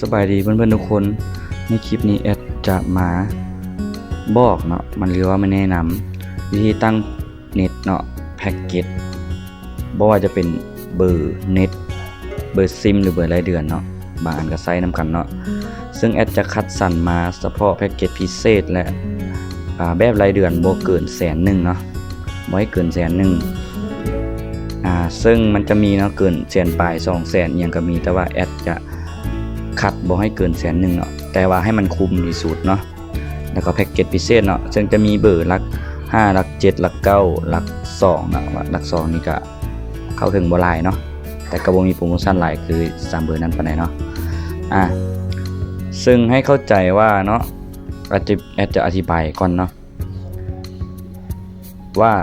สบายดีเพื่อนๆทุกคนในคลิปนี้แอดจะมาบอกเนาะมันเรียกว่าไม่แนะนำวิธีตั้งเน็ตเนาะแพ็กเกจบ่ว่าจะเป็นเบอร์เน็ตเบอร์ซิมหรือเบอร์รายเดือนเนาะบางอันก็ใช้นำกันเนาะซึ่งแอดจะคัดสรรมาเฉพาะแพ็กเกจพิเศษและแบบรายเดือนบ่เกิน100,000เนาะบ่ให้เกิน100,000ซึ่งมันจะมีเนาะเกิน100,000ปลาย200,000อย่างก็มีแต่ว่าแอดจะคัดบ่ให้เกิน100,000เนาะแต่ว่าให้มันคุ้มที่สุดเนาะแล้วก็แพ็กเกจพิเศษเนาะซึ่งจะมีเบอร์หลัก5หลัก7หลัก9หลัก2เนาะหลัก2นี่ก็เข้าถึงบ่หลายเนาะแต่ก็บ่มีโปรโมชั่นหลายคือ3เบอร์นั้นปานใดเนาะซึ่งให้เข้าใจว่าเนาะแอดจะอธิบายก่อนเนาะว่า